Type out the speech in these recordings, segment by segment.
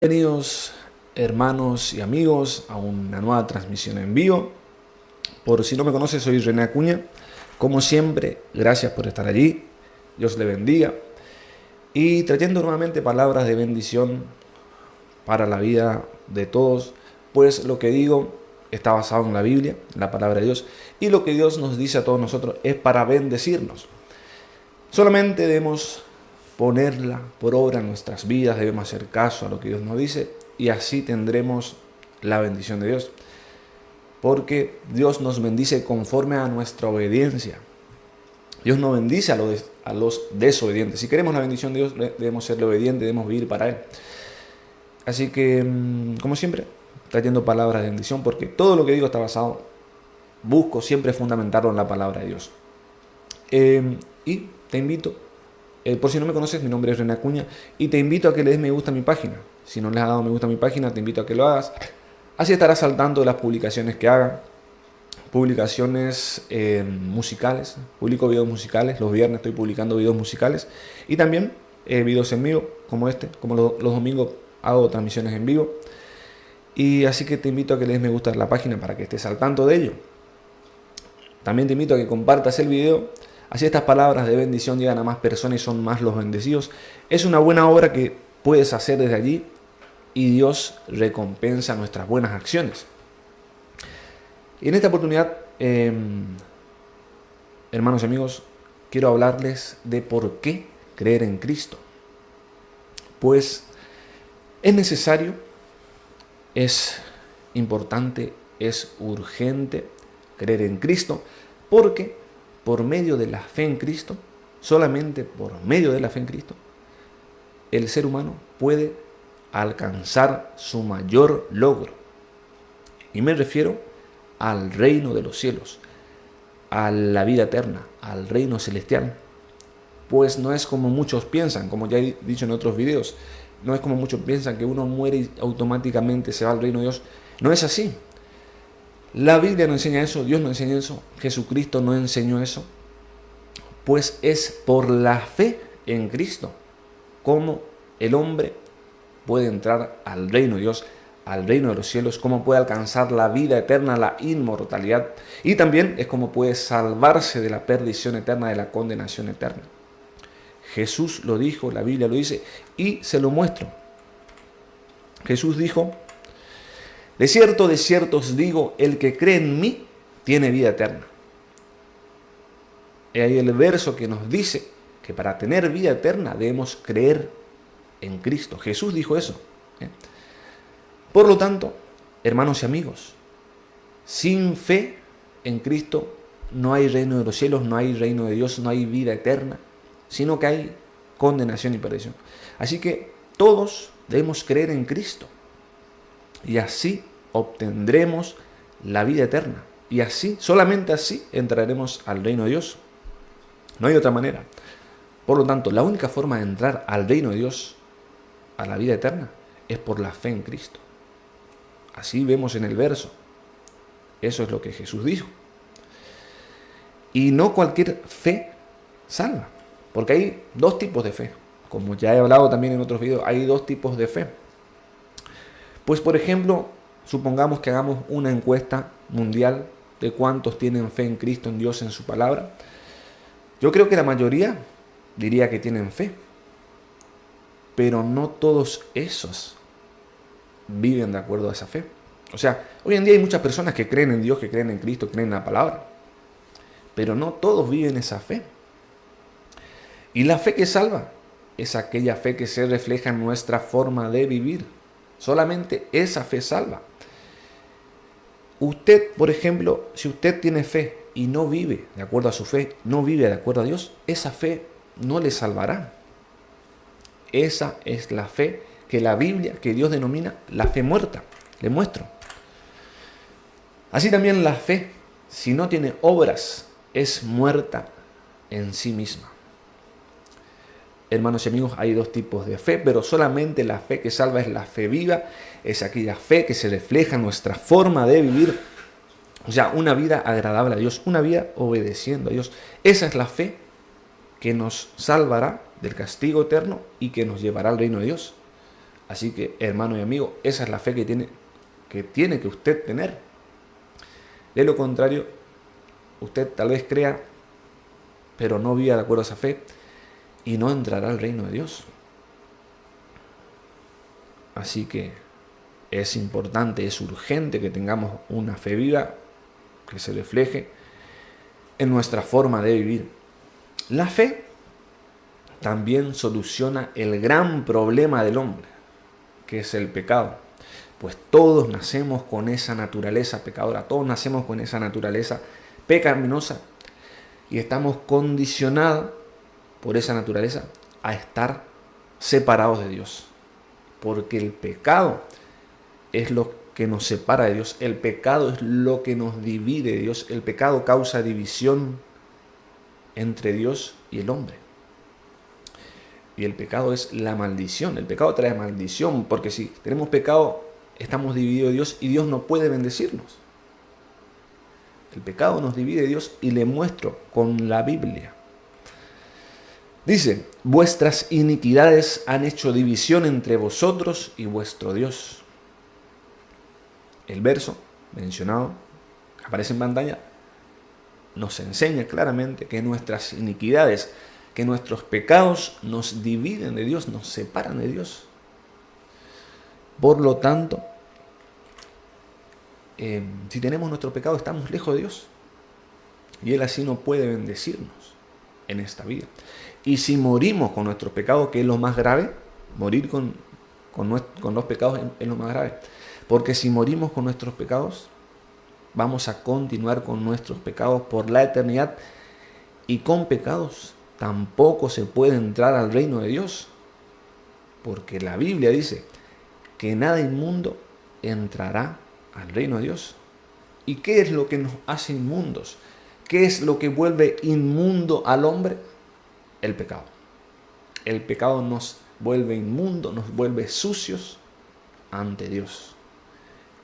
Bienvenidos hermanos y amigos a una nueva transmisión en vivo. Por si no me conoces, soy René Acuña. Como siempre, gracias por estar allí. Dios le bendiga. Y trayendo nuevamente palabras de bendición para la vida de todos, pues lo que digo está basado en la Biblia, en la palabra de Dios, y lo que Dios nos dice a todos nosotros es para bendecirnos. Solamente debemos ponerla por obra en nuestras vidas, debemos hacer caso a lo que Dios nos dice y así tendremos la bendición de Dios. Porque Dios nos bendice conforme a nuestra obediencia. Dios no bendice a los desobedientes. Si queremos la bendición de Dios, debemos serle obedientes, debemos vivir para Él. Así que, como siempre, trayendo palabras de bendición, porque todo lo que digo está basado, busco siempre fundamentarlo en la palabra de Dios. Y te invito, por si no me conoces, mi nombre es René Acuña, y te invito a que le des me gusta a mi página. Si no le has dado me gusta a mi página, te invito a que lo hagas. Así estarás al tanto de las publicaciones que haga. Publicaciones musicales, publico videos musicales, los viernes estoy publicando videos musicales y también videos en vivo como este, como los domingos hago transmisiones en vivo. Y así que te invito a que le des me gusta a la página para que estés al tanto de ello. También te invito a que compartas el video, así estas palabras de bendición llegan a más personas y son más los bendecidos. Es una buena obra que puedes hacer desde allí y Dios recompensa nuestras buenas acciones. Y en esta oportunidad, hermanos y amigos, quiero hablarles de por qué creer en Cristo. Pues es necesario, es importante, es urgente creer en Cristo, porque por medio de la fe en Cristo, solamente por medio de la fe en Cristo, el ser humano puede alcanzar su mayor logro. Y me refiero al reino de los cielos, a la vida eterna, al reino celestial. Pues no es como muchos piensan, como ya he dicho en otros videos, no es como muchos piensan que uno muere y automáticamente se va al reino de Dios. No es así. La Biblia no enseña eso, Dios no enseña eso, Jesucristo no enseñó eso. Pues es por la fe en Cristo cómo el hombre puede entrar al reino de Dios, al reino de los cielos, cómo puede alcanzar la vida eterna, la inmortalidad. Y también es cómo puede salvarse de la perdición eterna, de la condenación eterna. Jesús lo dijo, la Biblia lo dice, y se lo muestro. Jesús dijo: de cierto os digo, el que cree en mí tiene vida eterna. Y ahí el verso que nos dice que para tener vida eterna debemos creer en Cristo. Jesús dijo eso. Por lo tanto, hermanos y amigos, sin fe en Cristo no hay reino de los cielos, no hay reino de Dios, no hay vida eterna, sino que hay condenación y perdición. Así que todos debemos creer en Cristo y así obtendremos la vida eterna. Y así, solamente así, entraremos al reino de Dios. No hay otra manera. Por lo tanto, la única forma de entrar al reino de Dios, a la vida eterna, es por la fe en Cristo. Así vemos en el verso. Eso es lo que Jesús dijo. Y no cualquier fe salva, porque hay dos tipos de fe. Como ya he hablado también en otros videos, hay dos tipos de fe. Pues por ejemplo, supongamos que hagamos una encuesta mundial de cuántos tienen fe en Cristo, en Dios, en su palabra. Yo creo que la mayoría diría que tienen fe, pero no todos esos viven de acuerdo a esa fe. O sea, hoy en día hay muchas personas que creen en Dios, que creen en Cristo, creen en la palabra, pero no todos viven esa fe. Y la fe que salva es aquella fe que se refleja en nuestra forma de vivir. Solamente esa fe salva. Usted, por ejemplo, si usted tiene fe y no vive de acuerdo a su fe, no vive de acuerdo a Dios, esa fe no le salvará. Esa es la fe que la Biblia, que Dios denomina la fe muerta. Le muestro. Así también la fe, si no tiene obras, es muerta en sí misma. Hermanos y amigos, hay dos tipos de fe, pero solamente la fe que salva es la fe viva, es aquella fe que se refleja en nuestra forma de vivir, o sea, una vida agradable a Dios, una vida obedeciendo a Dios. Esa es la fe que nos salvará del castigo eterno y que nos llevará al reino de Dios. Así que, hermano y amigo, esa es la fe que tiene que usted tener. De lo contrario, usted tal vez crea, pero no viva de acuerdo a esa fe y no entrará al reino de Dios. Así que es importante, es urgente que tengamos una fe viva que se refleje en nuestra forma de vivir. La fe también soluciona el gran problema del hombre, que es el pecado. Pues todos nacemos con esa naturaleza pecadora, todos nacemos con esa naturaleza pecaminosa y estamos condicionados por esa naturaleza a estar separados de Dios. Porque el pecado es lo que nos separa de Dios, el pecado es lo que nos divide de Dios, el pecado causa división entre Dios y el hombre. Y el pecado es la maldición, el pecado trae maldición, porque si tenemos pecado estamos divididos de Dios y Dios no puede bendecirnos. El pecado nos divide de Dios y le muestro con la Biblia. Dice, vuestras iniquidades han hecho división entre vosotros y vuestro Dios. El verso mencionado, que aparece en pantalla, nos enseña claramente que nuestras iniquidades, que nuestros pecados nos dividen de Dios, nos separan de Dios. Por lo tanto, si tenemos nuestro pecado, estamos lejos de Dios. Y Él así no puede bendecirnos en esta vida. Y si morimos con nuestros pecados, que es lo más grave, morir con los pecados es lo más grave. Porque si morimos con nuestros pecados, vamos a continuar con nuestros pecados por la eternidad. Y con pecados tampoco se puede entrar al reino de Dios. Porque la Biblia dice que nada inmundo entrará al reino de Dios. ¿Y qué es lo que nos hace inmundos? ¿Qué es lo que vuelve inmundo al hombre? El pecado. El pecado nos vuelve inmundo, nos vuelve sucios ante Dios.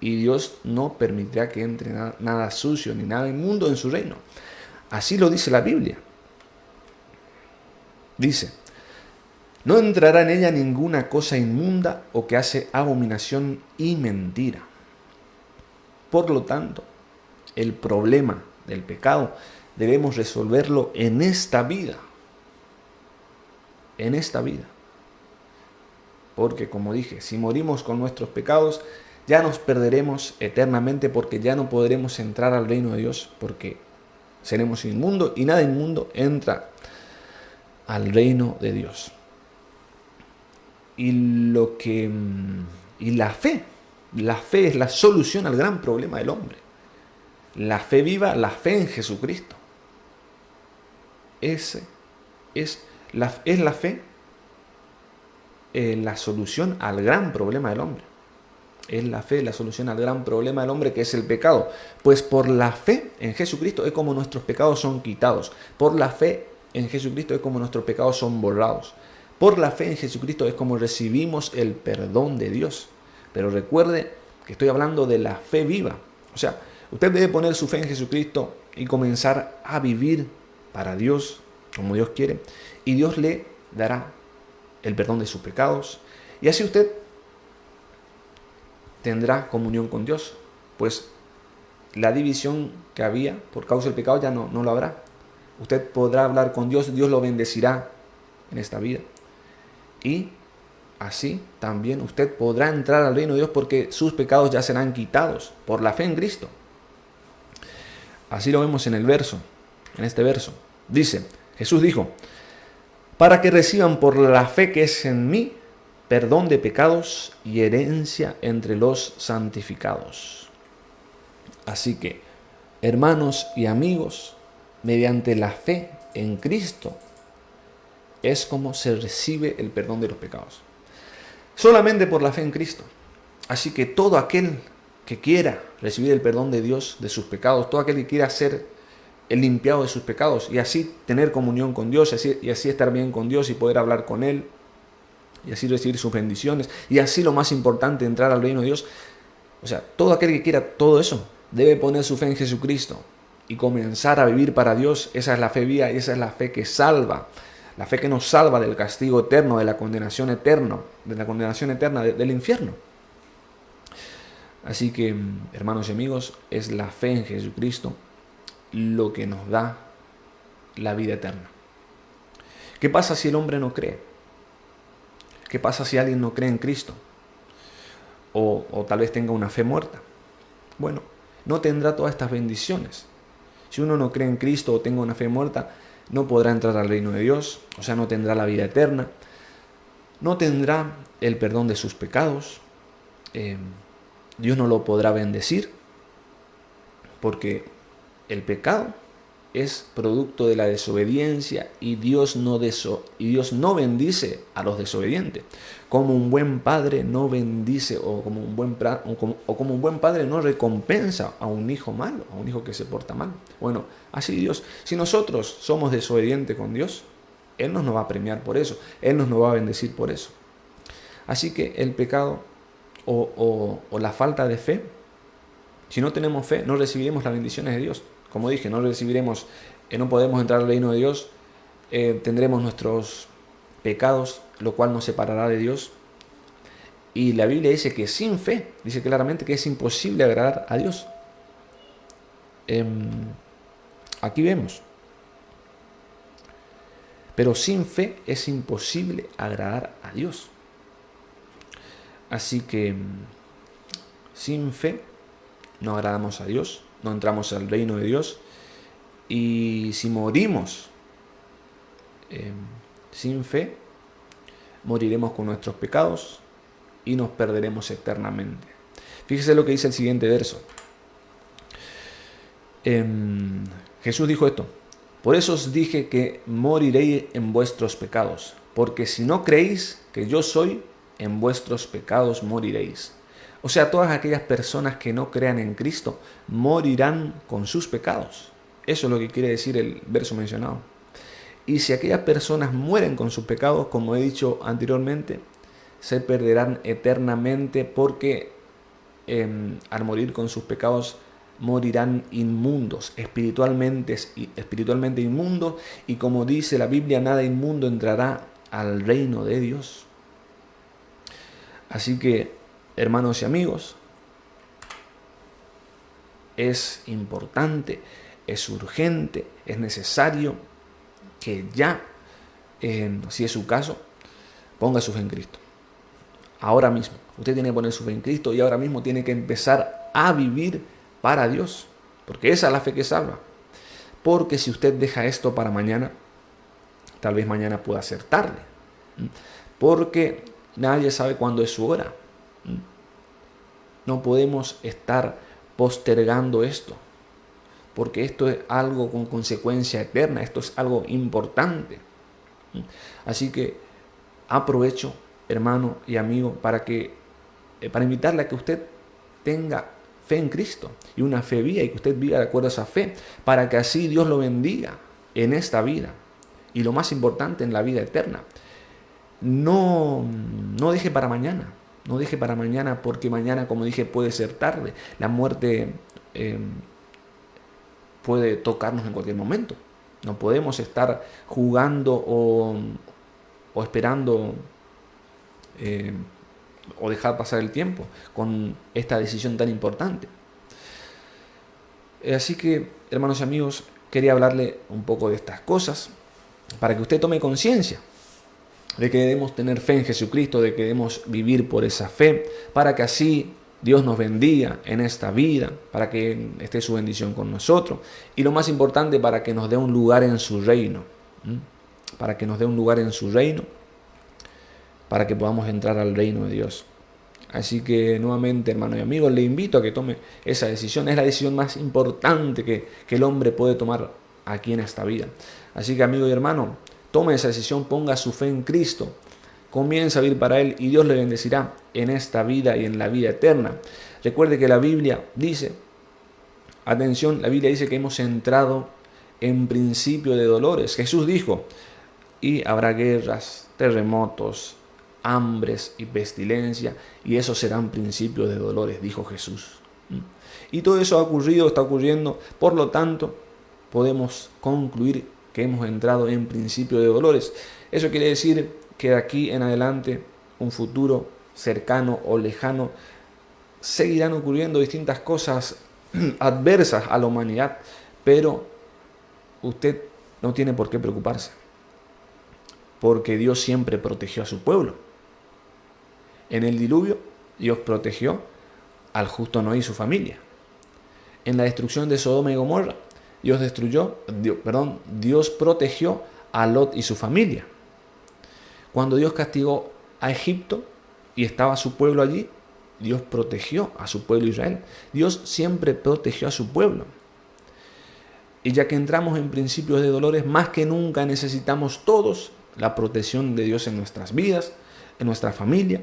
Y Dios no permitirá que entre nada sucio ni nada inmundo en su reino. Así lo dice la Biblia. Dice, no entrará en ella ninguna cosa inmunda o que hace abominación y mentira. Por lo tanto, el problema del pecado debemos resolverlo en esta vida. En esta vida. Porque como dije, si morimos con nuestros pecados, ya nos perderemos eternamente porque ya no podremos entrar al reino de Dios porque seremos inmundos y nada inmundo entra al reino de Dios. Y la fe es la solución al gran problema del hombre. La fe viva, la fe en Jesucristo. Es la fe la solución al gran problema del hombre. Es la fe la solución al gran problema del hombre, que es el pecado. Pues por la fe en Jesucristo es como nuestros pecados son quitados. Por la fe en Jesucristo es como nuestros pecados son borrados. Por la fe en Jesucristo es como recibimos el perdón de Dios. Pero recuerde que estoy hablando de la fe viva. O sea, usted debe poner su fe en Jesucristo y comenzar a vivir para Dios, como Dios quiere. Y Dios le dará el perdón de sus pecados. Y así usted tendrá comunión con Dios. Pues la división que había por causa del pecado ya no lo habrá. Usted podrá hablar con Dios, Dios lo bendecirá en esta vida. Y así también usted podrá entrar al reino de Dios porque sus pecados ya serán quitados por la fe en Cristo. Así lo vemos en este verso. Dice, Jesús dijo, para que reciban por la fe que es en mí, perdón de pecados y herencia entre los santificados. Así que, hermanos y amigos, mediante la fe en Cristo, es como se recibe el perdón de los pecados. Solamente por la fe en Cristo. Así que todo aquel que quiera recibir el perdón de Dios de sus pecados, todo aquel que quiera ser el limpiado de sus pecados y así tener comunión con Dios y así estar bien con Dios y poder hablar con Él y así recibir sus bendiciones y así lo más importante, entrar al reino de Dios. O sea, todo aquel que quiera todo eso debe poner su fe en Jesucristo y comenzar a vivir para Dios. Esa es la fe viva y esa es la fe que salva. La fe que nos salva del castigo eterno, de la condenación eterna, del infierno. Así que, hermanos y amigos, es la fe en Jesucristo lo que nos da la vida eterna. ¿Qué pasa si el hombre no cree? ¿Qué pasa si alguien no cree en Cristo? O tal vez tenga una fe muerta. Bueno, no tendrá todas estas bendiciones. Si uno no cree en Cristo o tenga una fe muerta, no podrá entrar al reino de Dios, o sea, no tendrá la vida eterna, no tendrá el perdón de sus pecados, Dios no lo podrá bendecir, porque el pecado es producto de la desobediencia y Dios no bendice a los desobedientes. Como un buen padre no bendice o como un buen padre no recompensa a un hijo malo, a un hijo que se porta mal. Bueno, así Dios, si nosotros somos desobedientes con Dios, Él no nos va a premiar por eso, Él no nos va a bendecir por eso. Así que el pecado o la falta de fe, si no tenemos fe, no recibiremos las bendiciones de Dios. Como dije, no podemos entrar al reino de Dios, tendremos nuestros pecados, lo cual nos separará de Dios. Y la Biblia dice que sin fe, dice claramente que es imposible agradar a Dios. Aquí vemos. Pero sin fe es imposible agradar a Dios. Así que sin fe no agradamos a Dios, no entramos al reino de Dios. Y si morimos sin fe, moriremos con nuestros pecados y nos perderemos eternamente. Fíjese lo que dice el siguiente verso. Jesús dijo esto: por eso os dije que moriréis en vuestros pecados, porque si no creéis que yo soy, en vuestros pecados moriréis. O sea, todas aquellas personas que no crean en Cristo morirán con sus pecados. Eso es lo que quiere decir el verso mencionado. Y si aquellas personas mueren con sus pecados, como he dicho anteriormente, se perderán eternamente, porque al morir con sus pecados morirán inmundos, espiritualmente inmundos, y como dice la Biblia, nada inmundo entrará al reino de Dios. Así que, hermanos y amigos, es importante, es urgente, es necesario que ya, si es su caso, ponga su fe en Cristo. Ahora mismo. Usted tiene que poner su fe en Cristo y ahora mismo tiene que empezar a vivir para Dios. Porque esa es la fe que salva. Porque si usted deja esto para mañana, tal vez mañana pueda ser tarde. Porque nadie sabe cuándo es su hora. No podemos estar postergando esto, porque esto es algo con consecuencia eterna, esto es algo importante. Así que aprovecho, hermano y amigo, para invitarle a que usted tenga fe en Cristo y una fe viva, y que usted viva de acuerdo a esa fe, para que así Dios lo bendiga en esta vida y, lo más importante, en la vida eterna. No deje para mañana. No deje para mañana, porque mañana, como dije, puede ser tarde. La muerte puede tocarnos en cualquier momento. No podemos estar jugando o esperando o dejar pasar el tiempo con esta decisión tan importante. Así que, hermanos y amigos, quería hablarle un poco de estas cosas para que usted tome conciencia de que debemos tener fe en Jesucristo, de que debemos vivir por esa fe, para que así Dios nos bendiga en esta vida, para que esté su bendición con nosotros, y lo más importante, para que nos dé un lugar en su reino, para que nos dé un lugar en su reino, para que podamos entrar al reino de Dios. Así que nuevamente, hermanos y amigos, le invito a que tome esa decisión. Es la decisión más importante que el hombre puede tomar aquí en esta vida. Así que, amigo y hermano, tome esa decisión, ponga su fe en Cristo, comienza a vivir para Él y Dios le bendecirá en esta vida y en la vida eterna. Recuerde que la Biblia dice, atención, la Biblia dice que hemos entrado en principio de dolores. Jesús dijo, y habrá guerras, terremotos, hambres y pestilencia, y esos serán principios de dolores, dijo Jesús. Y todo eso ha ocurrido, está ocurriendo, por lo tanto, podemos concluir que hemos entrado en principio de dolores. Eso quiere decir que de aquí en adelante, un futuro cercano o lejano, seguirán ocurriendo distintas cosas adversas a la humanidad, pero usted no tiene por qué preocuparse, porque Dios siempre protegió a su pueblo. En el diluvio, Dios protegió al justo Noé y su familia. En la destrucción de Sodoma y Gomorra, Dios protegió a Lot y su familia. Cuando Dios castigó a Egipto y estaba su pueblo allí, Dios protegió a su pueblo Israel. Dios siempre protegió a su pueblo. Y ya que entramos en principios de dolores, más que nunca necesitamos todos la protección de Dios en nuestras vidas, en nuestra familia.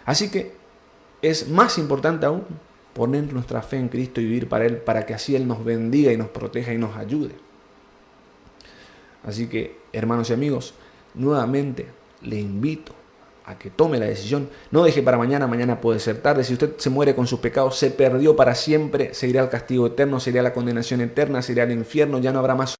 Así que es más importante aún poner nuestra fe en Cristo y vivir para Él, para que así Él nos bendiga y nos proteja y nos ayude. Así que, hermanos y amigos, nuevamente le invito a que tome la decisión. No deje para mañana, mañana puede ser tarde. Si usted se muere con sus pecados, se perdió para siempre, se irá al castigo eterno, se irá a la condenación eterna, se irá al infierno, ya no habrá más